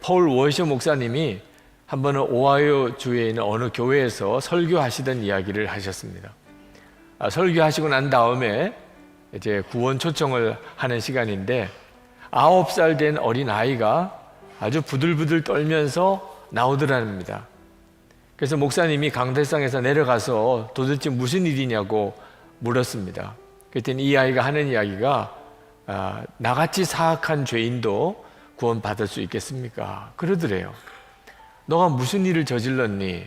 폴 워셔 목사님이 한 번은 오하이오 주에 있는 어느 교회에서 설교하시던 이야기를 하셨습니다. 설교하시고 난 다음에 이제 구원 초청을 하는 시간인데 9살 된 어린 아이가 아주 부들부들 떨면서 나오더랍니다. 그래서 목사님이 강대상에서 내려가서 도대체 무슨 일이냐고 물었습니다. 그랬더니 이 아이가 하는 이야기가 나같이 사악한 죄인도 구원받을 수 있겠습니까? 그러더래요. 너가 무슨 일을 저질렀니?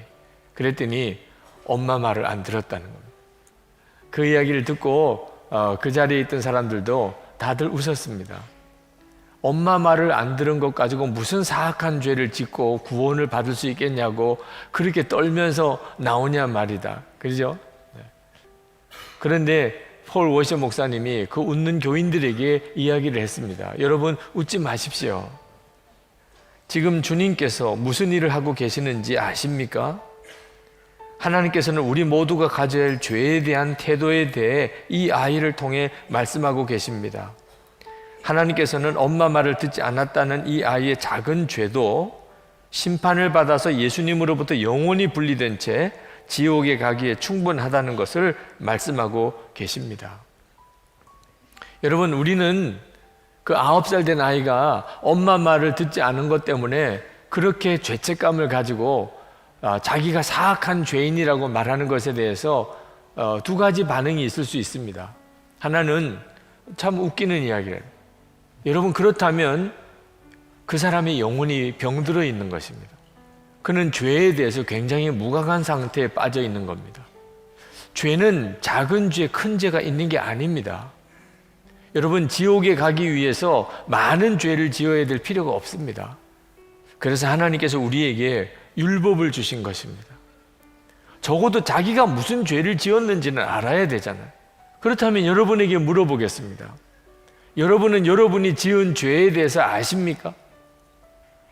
그랬더니 엄마 말을 안 들었다는 겁니다. 그 이야기를 듣고 그 자리에 있던 사람들도 다들 웃었습니다. 엄마 말을 안 들은 것 가지고 무슨 사악한 죄를 짓고 구원을 받을 수 있겠냐고 그렇게 떨면서 나오냐 말이다. 그렇죠? 그런데 폴 워셔 목사님이 그 웃는 교인들에게 이야기를 했습니다. 여러분 웃지 마십시오. 지금 주님께서 무슨 일을 하고 계시는지 아십니까? 하나님께서는 우리 모두가 가져야 할 죄에 대한 태도에 대해 이 아이를 통해 말씀하고 계십니다. 하나님께서는 엄마 말을 듣지 않았다는 이 아이의 작은 죄도 심판을 받아서 예수님으로부터 영원히 분리된 채 지옥에 가기에 충분하다는 것을 말씀하고 계십니다. 여러분, 우리는 그 9살 된 아이가 엄마 말을 듣지 않은 것 때문에 그렇게 죄책감을 가지고 자기가 사악한 죄인이라고 말하는 것에 대해서 두 가지 반응이 있을 수 있습니다. 하나는 참 웃기는 이야기예요. 여러분, 그렇다면 그 사람이 영혼이 병들어 있는 것입니다. 그는 죄에 대해서 굉장히 무감한 상태에 빠져 있는 겁니다. 죄는 작은 죄, 큰 죄가 있는 게 아닙니다. 여러분, 지옥에 가기 위해서 많은 죄를 지어야 될 필요가 없습니다. 그래서 하나님께서 우리에게 율법을 주신 것입니다. 적어도 자기가 무슨 죄를 지었는지는 알아야 되잖아요. 그렇다면 여러분에게 물어보겠습니다. 여러분은 여러분이 지은 죄에 대해서 아십니까?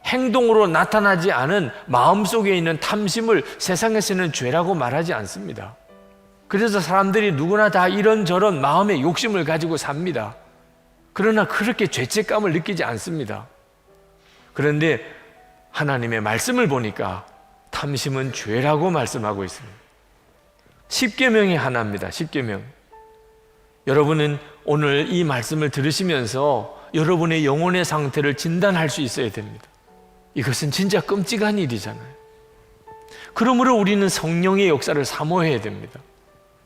행동으로 나타나지 않은 마음속에 있는 탐심을 세상에서는 죄라고 말하지 않습니다. 그래서 사람들이 누구나 다 이런저런 마음의 욕심을 가지고 삽니다. 그러나 그렇게 죄책감을 느끼지 않습니다. 그런데 하나님의 말씀을 보니까 탐심은 죄라고 말씀하고 있습니다. 십계명의 하나입니다. 십계명. 여러분은 오늘 이 말씀을 들으시면서 여러분의 영혼의 상태를 진단할 수 있어야 됩니다. 이것은 진짜 끔찍한 일이잖아요. 그러므로 우리는 성령의 역사를 사모해야 됩니다.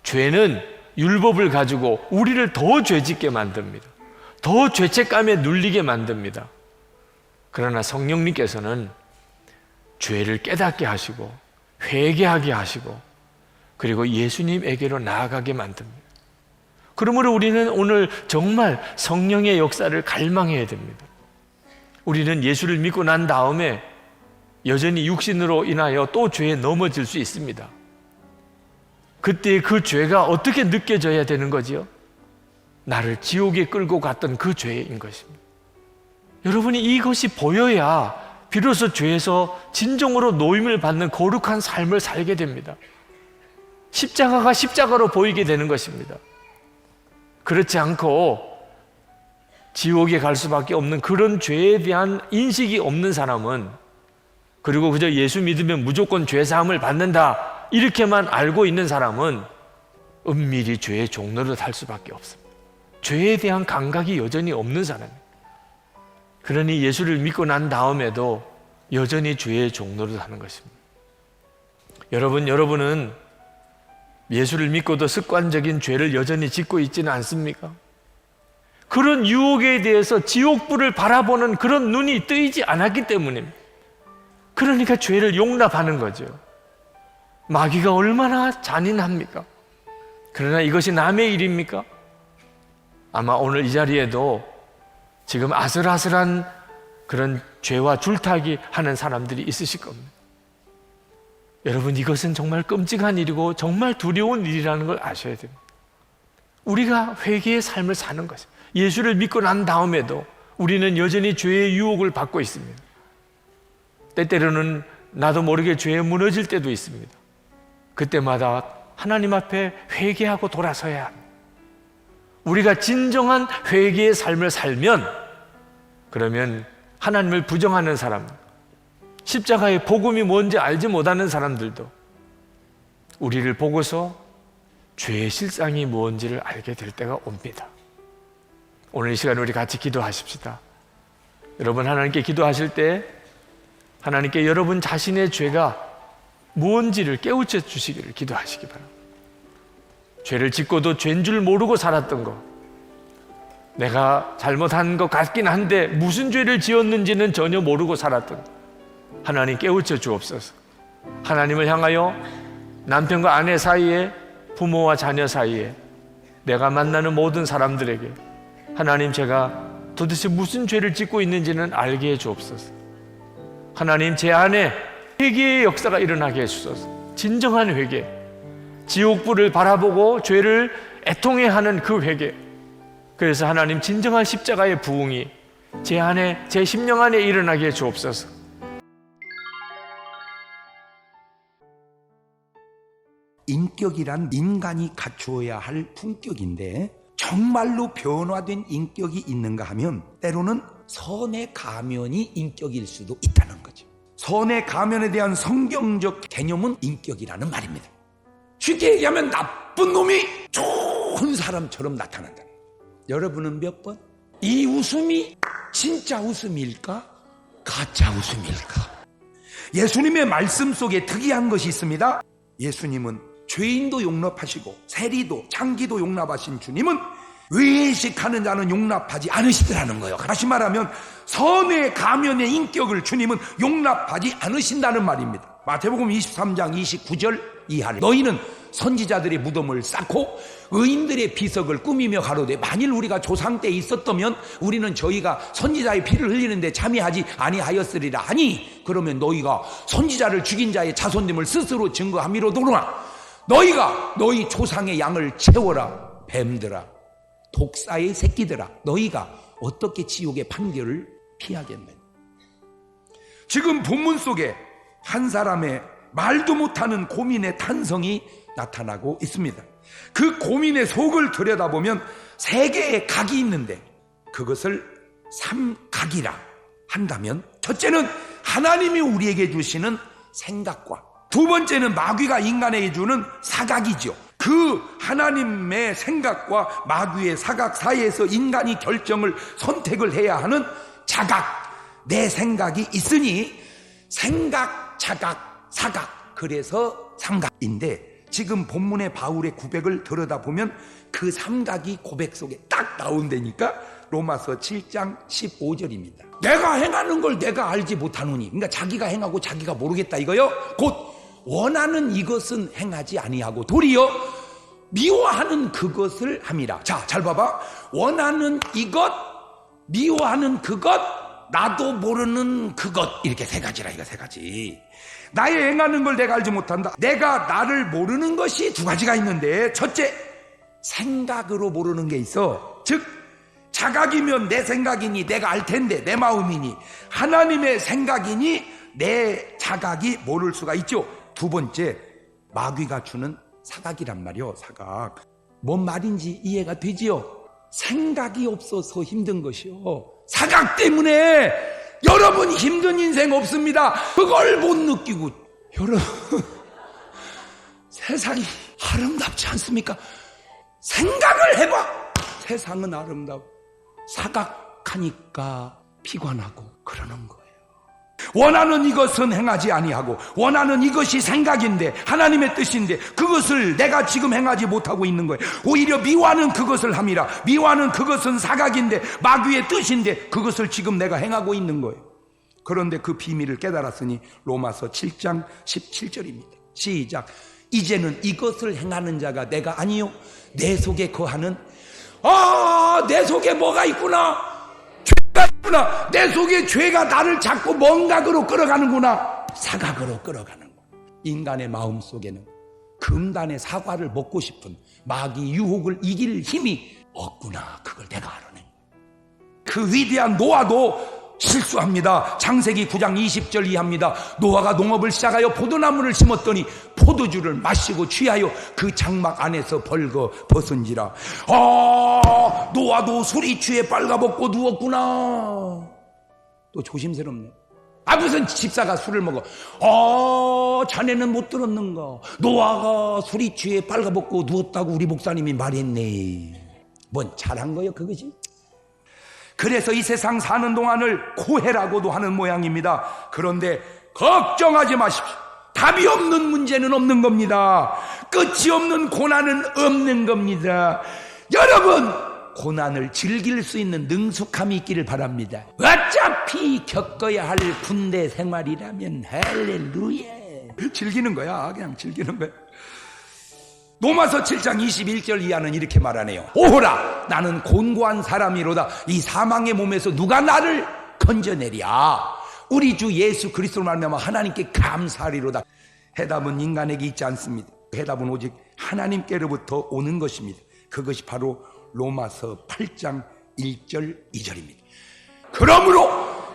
죄는 율법을 가지고 우리를 더 죄짓게 만듭니다. 더 죄책감에 눌리게 만듭니다. 그러나 성령님께서는 죄를 깨닫게 하시고 회개하게 하시고 그리고 예수님에게로 나아가게 만듭니다. 그러므로 우리는 오늘 정말 성령의 역사를 갈망해야 됩니다. 우리는 예수를 믿고 난 다음에 여전히 육신으로 인하여 또 죄에 넘어질 수 있습니다. 그때 그 죄가 어떻게 느껴져야 되는 거지요? 나를 지옥에 끌고 갔던 그 죄인 것입니다. 여러분이 이것이 보여야 비로소 죄에서 진정으로 노임을 받는 거룩한 삶을 살게 됩니다. 십자가가 십자가로 보이게 되는 것입니다. 그렇지 않고 지옥에 갈 수밖에 없는 그런 죄에 대한 인식이 없는 사람은, 그리고 그저 예수 믿으면 무조건 죄사함을 받는다 이렇게만 알고 있는 사람은 은밀히 죄의 종로를 할 수밖에 없습니다. 죄에 대한 감각이 여전히 없는 사람입니다. 그러니 예수를 믿고 난 다음에도 여전히 죄의 종로를 하는 것입니다. 여러분은 예수를 믿고도 습관적인 죄를 여전히 짓고 있지는 않습니까? 그런 유혹에 대해서 지옥불을 바라보는 그런 눈이 뜨이지 않았기 때문입니다. 그러니까 죄를 용납하는 거죠. 마귀가 얼마나 잔인합니까? 그러나 이것이 남의 일입니까? 아마 오늘 이 자리에도 지금 아슬아슬한 그런 죄와 줄타기 하는 사람들이 있으실 겁니다. 여러분, 이것은 정말 끔찍한 일이고 정말 두려운 일이라는 걸 아셔야 됩니다. 우리가 회개의 삶을 사는 것입니다. 예수를 믿고 난 다음에도 우리는 여전히 죄의 유혹을 받고 있습니다. 때때로는 나도 모르게 죄에 무너질 때도 있습니다. 그때마다 하나님 앞에 회개하고 돌아서야 합니다. 우리가 진정한 회개의 삶을 살면, 그러면 하나님을 부정하는 사람, 십자가의 복음이 뭔지 알지 못하는 사람들도 우리를 보고서 죄의 실상이 무엇인지를 알게 될 때가 옵니다. 오늘 이 시간 우리 같이 기도하십시다. 여러분, 하나님께 기도하실 때 하나님께 여러분 자신의 죄가 무엇인지를 깨우쳐 주시기를 기도하시기 바랍니다. 죄를 짓고도 죄인 줄 모르고 살았던 것, 내가 잘못한 것 같긴 한데 무슨 죄를 지었는지는 전혀 모르고 살았던 것, 하나님 깨우쳐 주옵소서. 하나님을 향하여 남편과 아내 사이에, 부모와 자녀 사이에, 내가 만나는 모든 사람들에게 하나님, 제가 도대체 무슨 죄를 짓고 있는지는 알게 해 주옵소서. 하나님, 제 안에 회개의 역사가 일어나게 해주소서. 진정한 회개, 지옥불을 바라보고 죄를 애통해하는 그 회개. 그래서 하나님, 진정한 십자가의 부흥이 제 안에, 제 심령 안에 일어나게 해 주옵소서. 인격이란 인간이 갖추어야 할 품격인데, 정말로 변화된 인격이 있는가 하면 때로는 선의 가면이 인격일 수도 있다는 거죠. 선의 가면에 대한 성경적 개념은 인격이라는 말입니다. 쉽게 얘기하면 나쁜 놈이 좋은 사람처럼 나타난다. 여러분은 몇 번? 이 웃음이 진짜 웃음일까? 가짜 웃음일까? 예수님의 말씀 속에 특이한 것이 있습니다. 예수님은 죄인도 용납하시고 세리도 창기도 용납하신 주님은 외식하는 자는 용납하지 않으시더라는 거예요. 다시 말하면 선의 가면의 인격을 주님은 용납하지 않으신다는 말입니다. 마태복음 23장 29절 이하를, 너희는 선지자들의 무덤을 쌓고 의인들의 비석을 꾸미며 가로되 만일 우리가 조상 때 있었다면 우리는 저희가 선지자의 피를 흘리는데 참여하지 아니하였으리라 하니, 그러면 너희가 선지자를 죽인 자의 자손됨을 스스로 증거함이로도로나 너희가 너희 조상의 양을 채워라. 뱀들아, 독사의 새끼들아, 너희가 어떻게 지옥의 판결을 피하겠느냐. 지금 본문 속에 한 사람의 말도 못하는 고민의 탄성이 나타나고 있습니다. 그 고민의 속을 들여다보면 세 개의 각이 있는데 그것을 삼각이라 한다면, 첫째는 하나님이 우리에게 주시는 생각과, 두 번째는 마귀가 인간에게 주는 사각이죠. 그 하나님의 생각과 마귀의 사각 사이에서 인간이 결정을, 선택을 해야 하는 자각, 내 생각이 있으니 생각, 자각, 사각, 그래서 삼각인데, 지금 본문의 바울의 고백을 들여다보면 그 삼각이 고백 속에 딱 나온다니까 로마서 7장 15절입니다. 내가 행하는 걸 내가 알지 못하노니, 그러니까 자기가 행하고 자기가 모르겠다 이거요. 곧 원하는 이것은 행하지 아니하고 도리어 미워하는 그것을 함이라. 자, 잘 봐봐. 원하는 이것, 미워하는 그것, 나도 모르는 그것, 이렇게 세 가지라. 이거 세 가지. 나의 행하는 걸 내가 알지 못한다. 내가 나를 모르는 것이 두 가지가 있는데, 첫째, 생각으로 모르는 게 있어. 즉 자각이면 내 생각이니 내가 알 텐데 내 마음이니, 하나님의 생각이니 내 자각이 모를 수가 있죠. 두 번째, 마귀가 주는 사각이란 말이요. 사각. 뭔 말인지 이해가 되지요? 생각이 없어서 힘든 것이요. 사각 때문에 여러분 힘든 인생 없습니다. 그걸 못 느끼고, 여러분 세상이 아름답지 않습니까? 생각을 해봐. 세상은 아름다워. 사각하니까 피곤하고 그러는 거예요. 원하는 이것은 행하지 아니하고, 원하는 이것이 생각인데 하나님의 뜻인데 그것을 내가 지금 행하지 못하고 있는 거예요. 오히려 미워하는 그것을 함이라. 미워하는 그것은 사각인데 마귀의 뜻인데 그것을 지금 내가 행하고 있는 거예요. 그런데 그 비밀을 깨달았으니 로마서 7장 17절입니다. 시작. 이제는 이것을 행하는 자가 내가 아니요 내 속에 거하는, 내 속에 뭐가 있구나. 죄가 있구나. 내 속에 죄가 나를 자꾸 뭔가로 끌어가는구나. 사각으로 끌어가는 거야. 인간의 마음 속에는 금단의 사과를 먹고 싶은 마귀 유혹을 이길 힘이 없구나. 그걸 내가 알아낸 거야. 그 위대한 노아도 실수합니다. 창세기 9장 20절 이하입니다. 노아가 농업을 시작하여 포도나무를 심었더니 포도주를 마시고 취하여 그 장막 안에서 벌거 벗은지라. 노아도 술이 취해 빨가벗고 누웠구나. 또 조심스럽네. 무슨 집사가 술을 먹어. 자네는 못 들었는가? 노아가 술이 취해 빨가벗고 누웠다고 우리 목사님이 말했네. 뭔 잘한 거요 그것이? 그래서 이 세상 사는 동안을 고해라고도 하는 모양입니다. 그런데 걱정하지 마십시오. 답이 없는 문제는 없는 겁니다. 끝이 없는 고난은 없는 겁니다. 여러분, 고난을 즐길 수 있는 능숙함이 있기를 바랍니다. 어차피 겪어야 할 군대 생활이라면 할렐루야. 즐기는 거야. 그냥 즐기는 거야. 로마서 7장 21절 이하는 이렇게 말하네요. 오호라, 나는 곤고한 사람이로다. 이 사망의 몸에서 누가 나를 건져내랴. 우리 주 예수 그리스도로 말미암아 하나님께 감사하리로다. 해답은 인간에게 있지 않습니다. 해답은 오직 하나님께로부터 오는 것입니다. 그것이 바로 로마서 8장 1절 2절입니다. 그러므로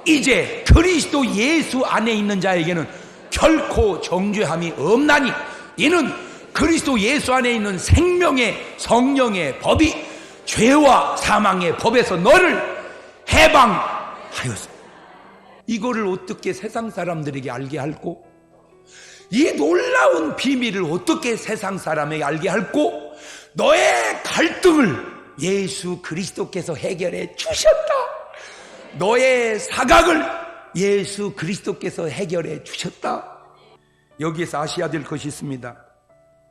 이제 그리스도 예수 안에 있는 자에게는 결코 정죄함이 없나니 이는 그리스도 예수 안에 있는 생명의 성령의 법이 죄와 사망의 법에서 너를 해방하였습니다. 이거를 어떻게 세상 사람들에게 알게 할꼬? 이 놀라운 비밀을 어떻게 세상 사람에게 알게 할꼬? 너의 갈등을 예수 그리스도께서 해결해 주셨다. 너의 사각을 예수 그리스도께서 해결해 주셨다. 여기에서 아셔야 될 것이 있습니다.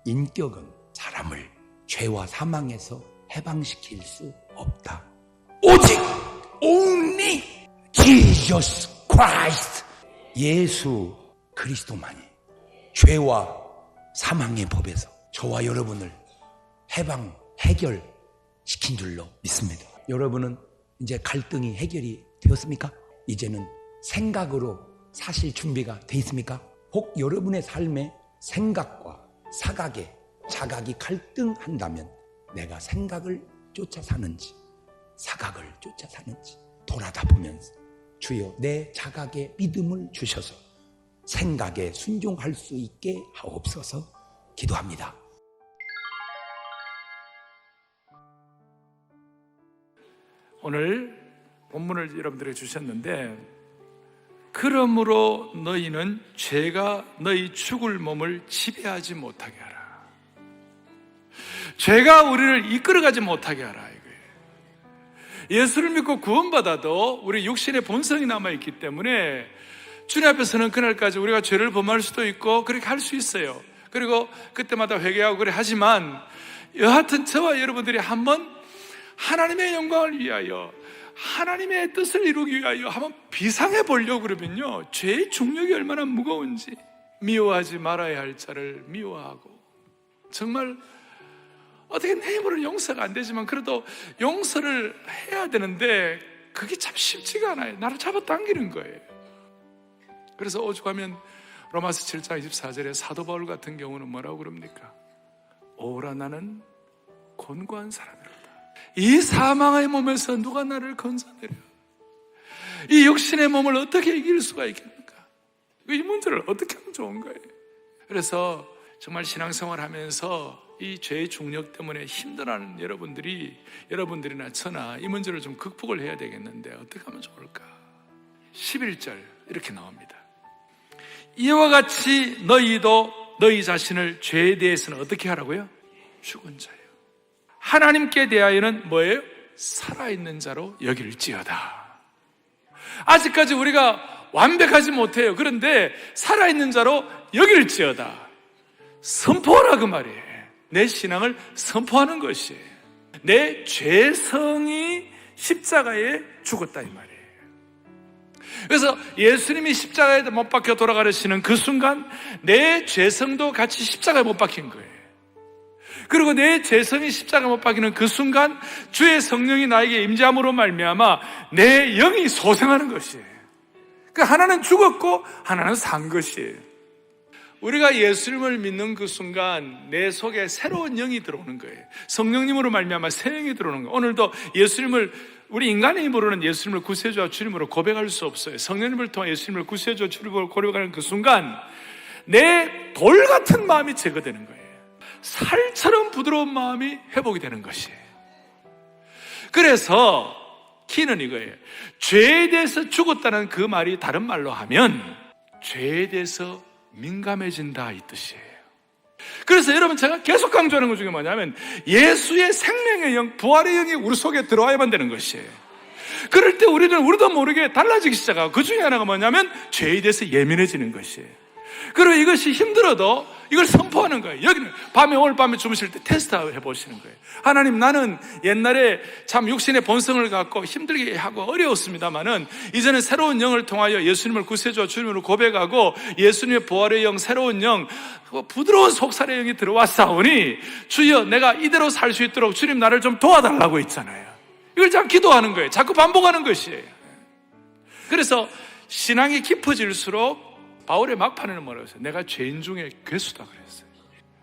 인격은 사람을 죄와 사망에서 해방시킬 수 없다. 오직 only Jesus Christ, 예수 그리스도만이 죄와 사망의 법에서 저와 여러분을 해결시킨 줄로 믿습니다. 여러분은 이제 갈등이 해결이 되었습니까? 이제는 생각으로 사실 준비가 돼 있습니까? 혹 여러분의 삶에 생각과 사각에 자각이 갈등한다면 내가 생각을 쫓아 사는지 사각을 쫓아 사는지 돌아다 보면서 주여 내 자각에 믿음을 주셔서 생각에 순종할 수 있게 하옵소서 기도합니다. 오늘 본문을 여러분들에게 주셨는데, 그러므로 너희는 죄가 너희 죽을 몸을 지배하지 못하게 하라. 죄가 우리를 이끌어가지 못하게 하라 이거예요. 예수를 믿고 구원받아도 우리 육신의 본성이 남아있기 때문에 주님 앞에서는 그날까지 우리가 죄를 범할 수도 있고 그렇게 할 수 있어요. 그리고 그때마다 회개하고 그래 하지만 여하튼 저와 여러분들이 한번 하나님의 영광을 위하여 하나님의 뜻을 이루기 위하여 한번 비상해 보려고 그러면요, 죄의 중력이 얼마나 무거운지, 미워하지 말아야 할 자를 미워하고, 정말 어떻게 내 힘으로는 용서가 안 되지만 그래도 용서를 해야 되는데 그게 참 쉽지가 않아요. 나를 잡아당기는 거예요. 그래서 오죽하면 로마서 7장 24절에 사도 바울 같은 경우는 뭐라고 그럽니까? 오라, 나는 곤고한 사람이로다. 이 사망의 몸에서 누가 나를 건져내려? 이 육신의 몸을 어떻게 이길 수가 있겠는가? 이 문제를 어떻게 하면 좋은 거예요? 그래서 정말 신앙생활 하면서 이 죄의 중력 때문에 힘들어하는 여러분들이나 저나 이 문제를 좀 극복을 해야 되겠는데 어떻게 하면 좋을까? 11절 이렇게 나옵니다. 이와 같이 너희도 너희 자신을 죄에 대해서는 어떻게 하라고요? 죽은 자예요. 하나님께 대하여는 뭐예요? 살아있는 자로 여길지어다. 아직까지 우리가 완벽하지 못해요. 그런데 살아있는 자로 여길지어다. 선포하라 그 말이에요. 내 신앙을 선포하는 것이에요. 내 죄성이 십자가에 죽었다 이 말이에요. 그래서 예수님이 십자가에 못 박혀 돌아가시는 그 순간 내 죄성도 같이 십자가에 못 박힌 거예요. 그리고 내 죄성이 십자가에 못 박히는 그 순간 주의 성령이 나에게 임재함으로 말미암아 내 영이 소생하는 것이에요. 그 하나는 죽었고 하나는 산 것이에요. 우리가 예수님을 믿는 그 순간 내 속에 새로운 영이 들어오는 거예요. 성령님으로 말미암아 새 영이 들어오는 거예요. 오늘도 예수님을, 우리 인간의 힘으로는 예수님을 구세주와 주님으로 고백할 수 없어요. 성령님을 통해 예수님을 구세주와 주님으로 고백하는 그 순간 내 돌 같은 마음이 제거되는 거예요. 살처럼 부드러운 마음이 회복이 되는 것이에요. 그래서 키는 이거예요. 죄에 대해서 죽었다는 그 말이 다른 말로 하면 죄에 대해서 민감해진다 이 뜻이에요. 그래서 여러분 제가 계속 강조하는 것 중에 뭐냐면 예수의 생명의 영, 부활의 영이 우리 속에 들어와야만 되는 것이에요. 그럴 때 우리도 모르게 달라지기 시작하고 그 중에 하나가 뭐냐면 죄에 대해서 예민해지는 것이에요. 그리고 이것이 힘들어도 이걸 선포하는 거예요. 여기는 오늘 밤에 주무실 때 테스트 해보시는 거예요. 하나님, 나는 옛날에 참 육신의 본성을 갖고 힘들게 하고 어려웠습니다만은 이제는 새로운 영을 통하여 예수님을 구세주와 주님으로 고백하고 예수님의 부활의 영, 새로운 영, 부드러운 속살의 영이 들어왔사오니 주여 내가 이대로 살 수 있도록 주님 나를 좀 도와달라고 했잖아요. 이걸 참 기도하는 거예요. 자꾸 반복하는 것이에요. 그래서 신앙이 깊어질수록 바울의 막판에는 뭐라고 했어요? 내가 죄인 중에 괴수다 그랬어요.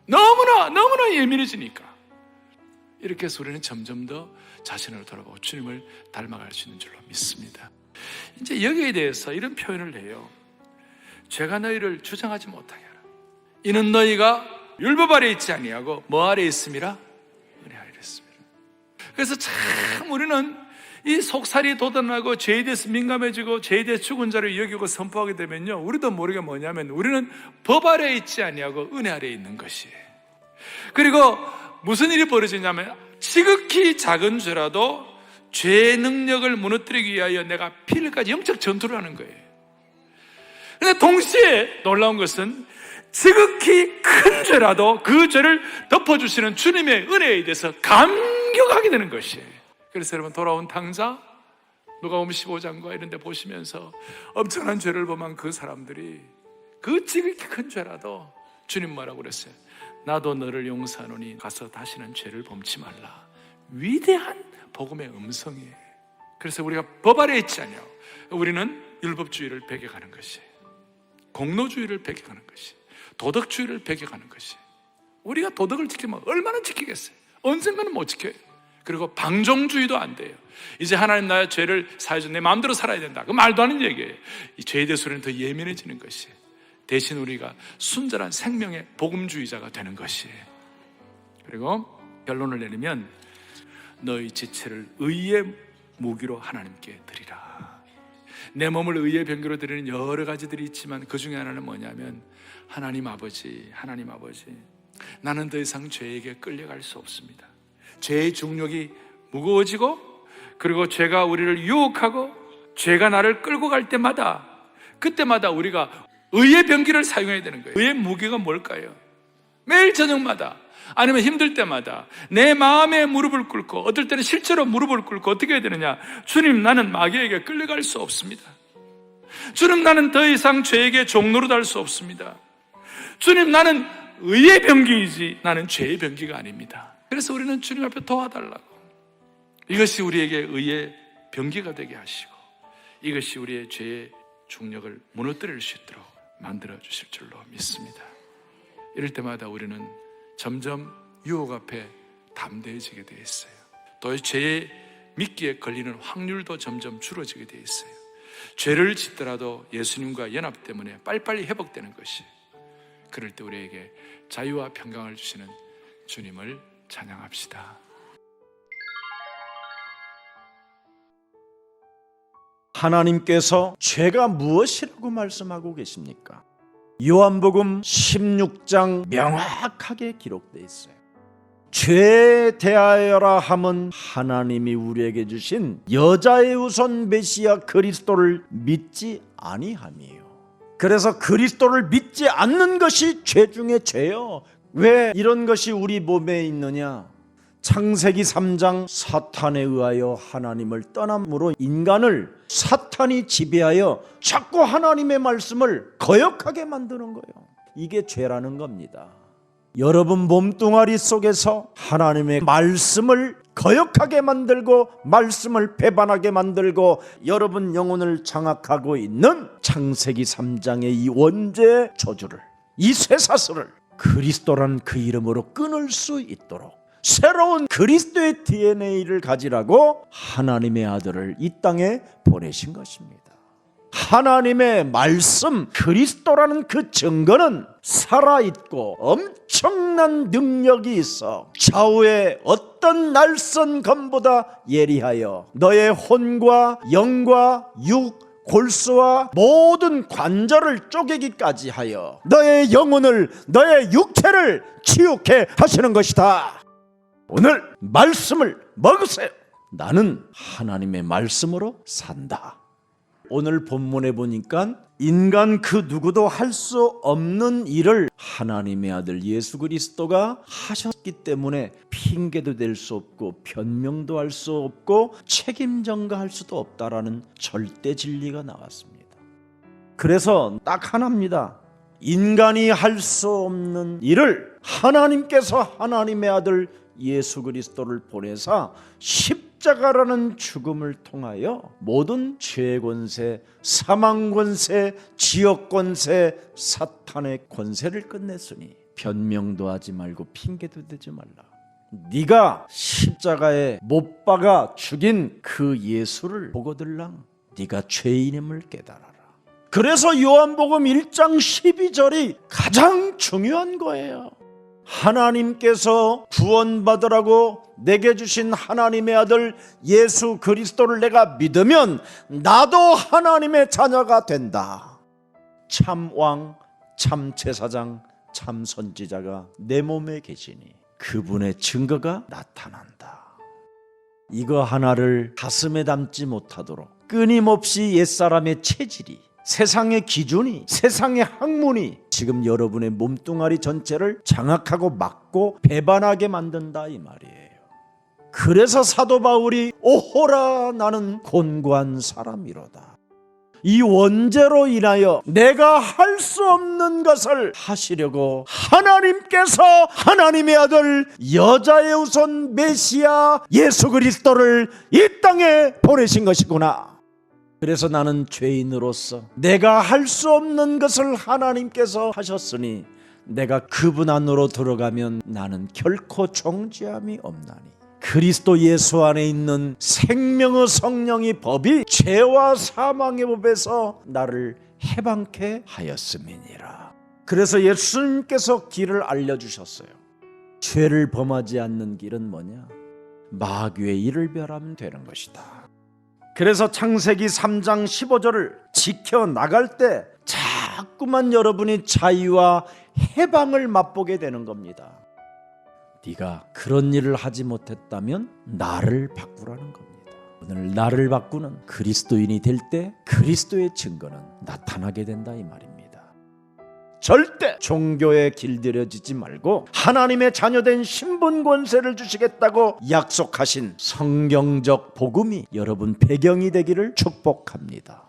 너무나 예민해지니까. 이렇게 해서 우리는 점점 더 자신을 돌아보고 주님을 닮아갈 수 있는 줄로 믿습니다. 이제 여기에 대해서 이런 표현을 해요. 죄가 너희를 주장하지 못하게 하라. 이는 너희가 율법 아래 있지 아니하고 뭐 아래 있음이라? 은혜 아래 있음이라. 그래서 참 우리는 이 속살이 돋아나고 죄에 대해서 민감해지고 죄에 대해서 죽은 자를 여기고 선포하게 되면요, 우리도 모르게 뭐냐면 우리는 법 아래에 있지 아니하고 은혜 아래에 있는 것이에요. 그리고 무슨 일이 벌어지냐면 지극히 작은 죄라도 죄의 능력을 무너뜨리기 위하여 내가 피를까지 영적 전투를 하는 거예요. 그런데 동시에 놀라운 것은 지극히 큰 죄라도 그 죄를 덮어주시는 주님의 은혜에 대해서 감격하게 되는 것이에요. 그래서 여러분, 돌아온 탕자, 누가복음 15장과 이런 데 보시면서 엄청난 죄를 범한 그 사람들이 그 지극히 큰 죄라도 주님 뭐라고 그랬어요? 나도 너를 용서하노니 가서 다시는 죄를 범치 말라. 위대한 복음의 음성이에요. 그래서 우리가 법 아래에 있지 않냐, 우리는 율법주의를 배격하는 것이에요. 공로주의를 배격하는 것이에요. 도덕주의를 배격하는 것이에요. 우리가 도덕을 지키면 얼마나 지키겠어요? 언젠가는 못 지켜요. 그리고 방종주의도 안 돼요. 이제 하나님 나의 죄를 사해줘 내 마음대로 살아야 된다, 그 말도 안 되는 얘기예요. 이 죄에 대해서 우리는 더 예민해지는 것이에요. 대신 우리가 순전한 생명의 복음주의자가 되는 것이에요. 그리고 결론을 내리면 너희 지체를 의의 무기로 하나님께 드리라. 내 몸을 의의 병기로 드리는 여러 가지들이 있지만 그 중에 하나는 뭐냐면 하나님 아버지, 나는 더 이상 죄에게 끌려갈 수 없습니다. 죄의 중력이 무거워지고, 그리고 죄가 우리를 유혹하고 죄가 나를 끌고 갈 때마다, 그때마다 우리가 의의 병기를 사용해야 되는 거예요. 의의 무기가 뭘까요? 매일 저녁마다, 아니면 힘들 때마다 내 마음에 무릎을 꿇고, 어떨 때는 실제로 무릎을 꿇고 어떻게 해야 되느냐? 주님, 나는 마귀에게 끌려갈 수 없습니다. 주님, 나는 더 이상 죄에게 종노릇할 수 없습니다. 주님, 나는 의의 병기이지 나는 죄의 병기가 아닙니다. 그래서 우리는 주님 앞에 도와달라고, 이것이 우리에게 의의 병기가 되게 하시고 이것이 우리의 죄의 중력을 무너뜨릴 수 있도록 만들어 주실 줄로 믿습니다. 이럴 때마다 우리는 점점 유혹 앞에 담대해지게 되어 있어요. 또 죄의 미끼에 걸리는 확률도 점점 줄어지게 되어 있어요. 죄를 짓더라도 예수님과 연합 때문에 빨리빨리 회복되는 것이, 그럴 때 우리에게 자유와 평강을 주시는 주님을 찬양합시다. 하나님께서 죄가 무엇이라고 말씀하고 계십니까? 요한복음 16장 명확하게 기록되어 있어요. 죄에 대하여라 함은 하나님이 우리에게 주신 여자의 우선 메시아 그리스도를 믿지 아니함이에요. 그래서 그리스도를 믿지 않는 것이 죄 중에 죄요. 왜 이런 것이 우리 몸에 있느냐? 창세기 3장 사탄에 의하여 하나님을 떠남으로 인간을 사탄이 지배하여 자꾸 하나님의 말씀을 거역하게 만드는 거예요. 이게 죄라는 겁니다. 여러분 몸뚱아리 속에서 하나님의 말씀을 거역하게 만들고 말씀을 배반하게 만들고 여러분 영혼을 장악하고 있는 창세기 3장의 이 원죄 저주를, 이 쇠사슬을 그리스도란 그 이름으로 끊을 수 있도록 새로운 그리스도의 DNA를 가지라고 하나님의 아들을 이 땅에 보내신 것입니다. 하나님의 말씀 그리스도라는 그 증거는 살아있고 엄청난 능력이 있어 좌우의 어떤 날선 검보다 예리하여 너의 혼과 영과 육 골수와 모든 관절을 쪼개기까지 하여 너의 영혼을 너의 육체를 치유케 하시는 것이다. 오늘 말씀을 먹으세요. 나는 하나님의 말씀으로 산다. 오늘 본문에 보니까 인간 그 누구도 할 수 없는 일을 하나님의 아들 예수 그리스도가 하셨기 때문에 핑계도 댈 수 없고 변명도 할 수 없고 책임 전가할 수도 없다라는 절대 진리가 나왔습니다. 그래서 딱 하나입니다. 인간이 할 수 없는 일을 하나님께서 하나님의 아들 예수 그리스도를 보내사 십자가라는 죽음을 통하여 모든 죄 권세, 사망 권세, 지역 권세, 사탄의 권세를 끝냈으니 변명도 하지 말고 핑계도 대지 말라. 네가 십자가에 못 박아 죽인 그 예수를 보고들랑 네가 죄인임을 깨달아라. 그래서 요한복음 1장 12절이 가장 중요한 거예요. 하나님께서 구원받으라고 내게 주신 하나님의 아들 예수 그리스도를 내가 믿으면 나도 하나님의 자녀가 된다. 참 왕, 참 제사장, 참 선지자가 내 몸에 계시니 그분의 증거가 나타난다. 이거 하나를 가슴에 담지 못하도록 끊임없이 옛사람의 체질이, 세상의 기준이, 세상의 학문이 지금 여러분의 몸뚱아리 전체를 장악하고 막고 배반하게 만든다 이 말이에요. 그래서 사도 바울이 오호라 나는 곤고한 사람이로다. 이 원죄로 인하여 내가 할 수 없는 것을 하시려고 하나님께서 하나님의 아들 여자의 후손 메시아 예수 그리스도를 이 땅에 보내신 것이구나. 그래서 나는 죄인으로서 내가 할 수 없는 것을 하나님께서 하셨으니 내가 그분 안으로 들어가면 나는 결코 정죄함이 없나니 그리스도 예수 안에 있는 생명의 성령의 법이 죄와 사망의 법에서 나를 해방케 하였음이니라. 그래서 예수님께서 길을 알려주셨어요. 죄를 범하지 않는 길은 뭐냐? 마귀의 일을 멸하면 되는 것이다. 그래서 창세기 3장 15절을 지켜나갈 때 자꾸만 여러분이 자유와 해방을 맛보게 되는 겁니다. 네가 그런 일을 하지 못했다면 나를 바꾸라는 겁니다. 오늘 나를 바꾸는 그리스도인이 될 때 그리스도의 증거는 나타나게 된다 이 말입니다. 절대 종교에 길들여지지 말고 하나님의 자녀된 신분 권세를 주시겠다고 약속하신 성경적 복음이 여러분 배경이 되기를 축복합니다.